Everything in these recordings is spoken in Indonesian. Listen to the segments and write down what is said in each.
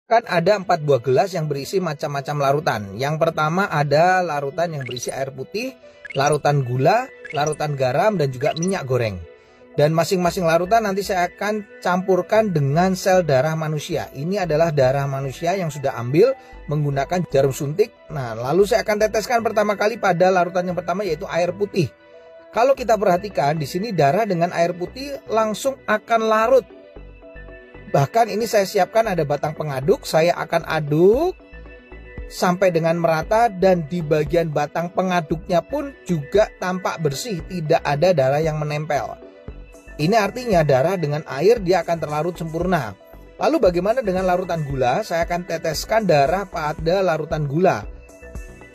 Kan ada 4 buah gelas yang berisi macam-macam larutan. Yang pertama ada larutan yang berisi air putih, larutan gula, larutan garam, dan juga minyak goreng. Dan masing-masing larutan nanti saya akan campurkan dengan sel darah manusia. Ini adalah darah manusia yang sudah ambil menggunakan jarum suntik. Nah, lalu saya akan teteskan pertama kali pada larutan yang pertama, yaitu air putih. Kalau kita perhatikan di sini darah dengan air putih langsung akan larut. Bahkan ini saya siapkan ada batang pengaduk, saya akan aduk sampai dengan merata, dan di bagian batang pengaduknya pun juga tampak bersih, tidak ada darah yang menempel. Ini artinya darah dengan air dia akan terlarut sempurna. Lalu bagaimana dengan larutan gula? Saya akan teteskan darah pada larutan gula.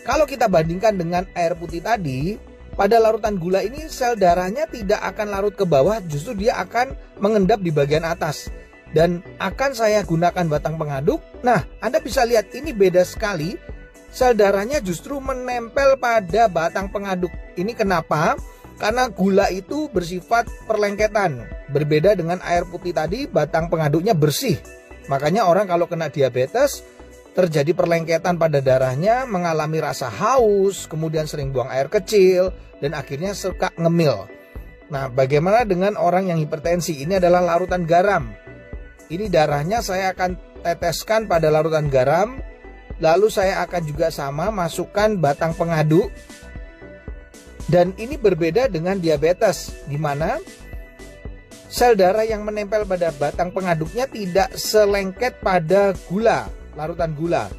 Kalau kita bandingkan dengan air putih tadi, pada larutan gula ini sel darahnya tidak akan larut ke bawah, justru dia akan mengendap di bagian atas. Dan akan saya gunakan batang pengaduk. Nah, Anda bisa lihat ini beda sekali. Sel darahnya justru menempel pada batang pengaduk. Ini kenapa? Karena gula itu bersifat perlengketan. Berbeda dengan air putih tadi, batang pengaduknya bersih. Makanya orang kalau kena diabetes, terjadi perlengketan pada darahnya, mengalami rasa haus, kemudian sering buang air kecil, dan akhirnya suka ngemil. Nah, bagaimana dengan orang yang hipertensi? Ini adalah larutan garam. Ini darahnya saya akan teteskan pada larutan garam. Lalu saya akan juga sama masukkan batang pengaduk. Dan ini berbeda dengan diabetes, di mana sel darah yang menempel pada batang pengaduknya tidak selengket pada gula, larutan gula.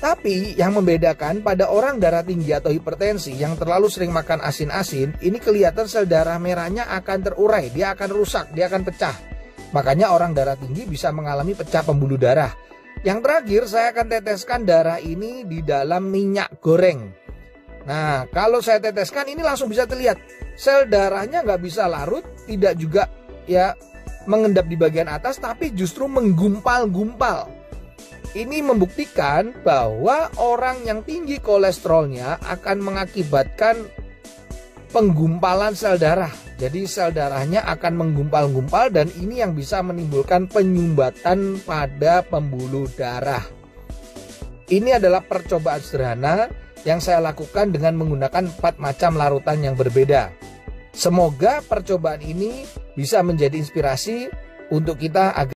Tapi yang membedakan pada orang darah tinggi atau hipertensi yang terlalu sering makan asin-asin, ini kelihatan sel darah merahnya akan terurai, dia akan rusak, dia akan pecah. Makanya orang darah tinggi bisa mengalami pecah pembuluh darah. Yang terakhir saya akan teteskan darah ini di dalam minyak goreng. Nah, kalau saya teteskan ini langsung bisa terlihat. Sel darahnya nggak bisa larut, tidak juga ya mengendap di bagian atas, tapi justru menggumpal-gumpal. Ini membuktikan bahwa orang yang tinggi kolesterolnya akan mengakibatkan penggumpalan sel darah. Jadi sel darahnya akan menggumpal-gumpal, dan ini yang bisa menimbulkan penyumbatan pada pembuluh darah. Ini adalah percobaan sederhana yang saya lakukan dengan menggunakan 4 macam larutan yang berbeda. Semoga percobaan ini bisa menjadi inspirasi untuk kita agar